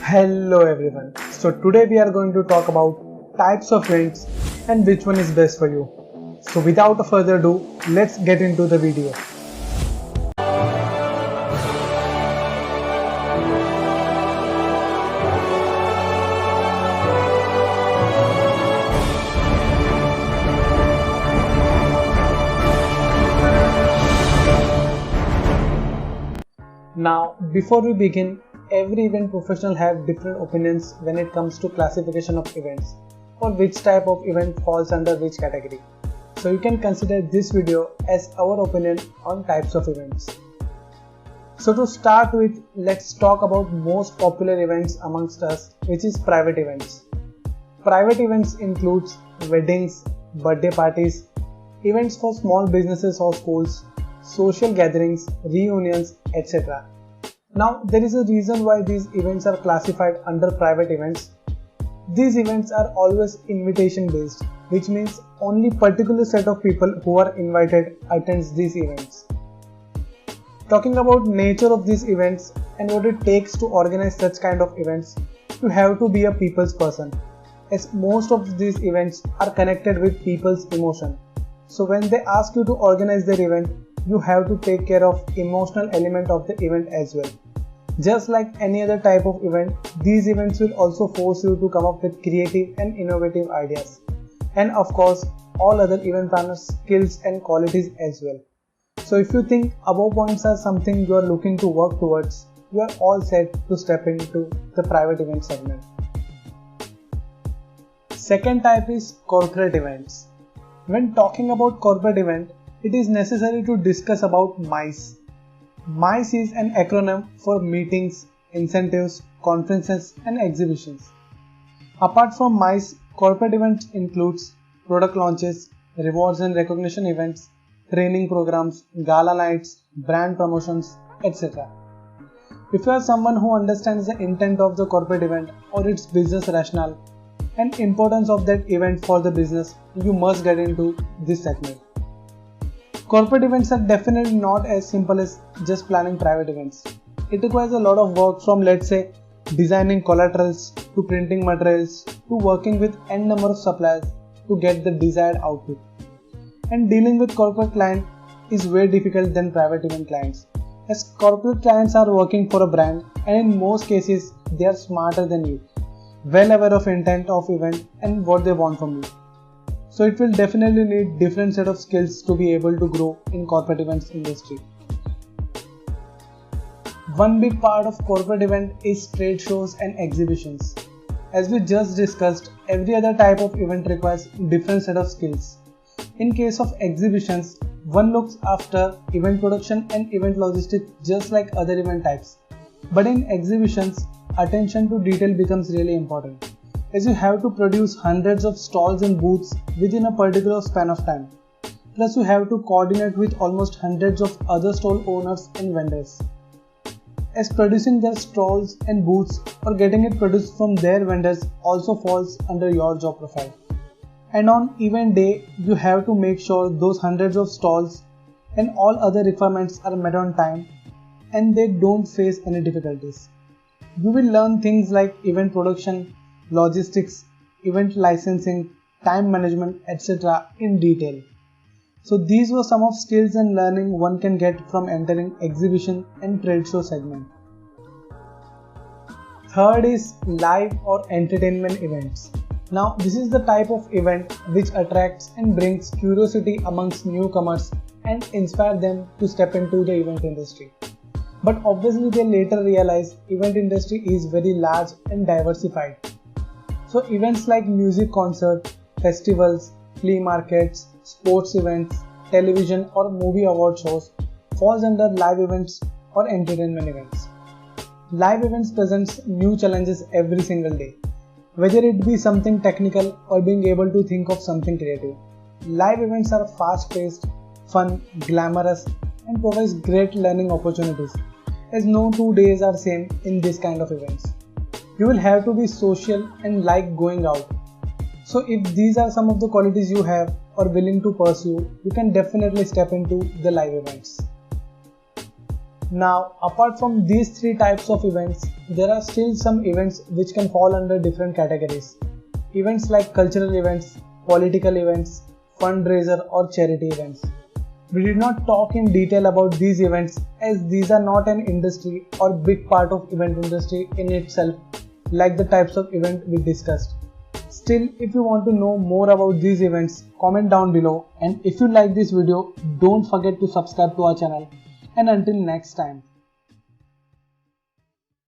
Hello everyone. So today we are going to talk about types of events and which one is best for you. So without further ado, let's get into the video. Now, before we begin, every event professional have different opinions when it comes to classification of events or which type of event falls under which category. So you can consider this video as our opinion on types of events. So to start with, let's talk about most popular events amongst us, which is private events. Private events includes weddings, birthday parties, events for small businesses or schools, social gatherings, reunions, etc. Now, there is a reason why these events are classified under private events. These events are always invitation based, which means only particular set of people who are invited attends these events. Talking about nature of these events and what it takes to organize such kind of events, you have to be a people's person, as most of these events are connected with people's emotion. So when they ask you to organize their event, you have to take care of emotional element of the event as well. Just like any other type of event, these events will also force you to come up with creative and innovative ideas. And of course, all other event planners' skills and qualities as well. So if you think above points are something you are looking to work towards, you are all set to step into the private event segment. Second type is corporate events. When talking about corporate event, it is necessary to discuss about MICE. MICE is an acronym for meetings, incentives, conferences and exhibitions. Apart from MICE, corporate events includes product launches, rewards and recognition events, training programs, gala nights, brand promotions, etc. If you are someone who understands the intent of the corporate event or its business rationale and importance of that event for the business, you must get into this segment. Corporate events are definitely not as simple as just planning private events. It requires a lot of work from, let's say, designing collaterals to printing materials to working with n number of suppliers to get the desired output. And dealing with corporate clients is way difficult than private event clients, as corporate clients are working for a brand and in most cases they are smarter than you, well aware of intent of event and what they want from you. So it will definitely need different set of skills to be able to grow in corporate events industry. One big part of corporate event is trade shows and exhibitions. As we just discussed, every other type of event requires different set of skills. In case of exhibitions, one looks after event production and event logistics just like other event types. But in exhibitions, attention to detail becomes really important, as you have to produce hundreds of stalls and booths within a particular span of time. Plus you have to coordinate with almost hundreds of other stall owners and vendors, as producing their stalls and booths or getting it produced from their vendors also falls under your job profile. And on event day, you have to make sure those hundreds of stalls and all other requirements are met on time and they don't face any difficulties. You will learn things like event production, logistics, event licensing, time management, etc. in detail. So these were some of skills and learning one can get from entering exhibition and trade show segment. Third is live or entertainment events. Now this is the type of event which attracts and brings curiosity amongst newcomers and inspire them to step into the event industry. But obviously they later realize event industry is very large and diversified. So events like music concert, festivals, flea markets, sports events, television or movie award shows falls under live events or entertainment events. Live events presents new challenges every single day, whether it be something technical or being able to think of something creative. Live events are fast-paced, fun, glamorous and provides great learning opportunities, as no 2 days are same in this kind of events. You will have to be social and like going out. So if these are some of the qualities you have or willing to pursue, you can definitely step into the live events. Now, apart from these three types of events, there are still some events which can fall under different categories. Events like cultural events, political events, fundraiser or charity events. We did not talk in detail about these events as these are not an industry or big part of event industry in itself like the types of event we discussed. Still, if you want to know more about these events, comment down below, and if you like this video, don't forget to subscribe to our channel. And until next time.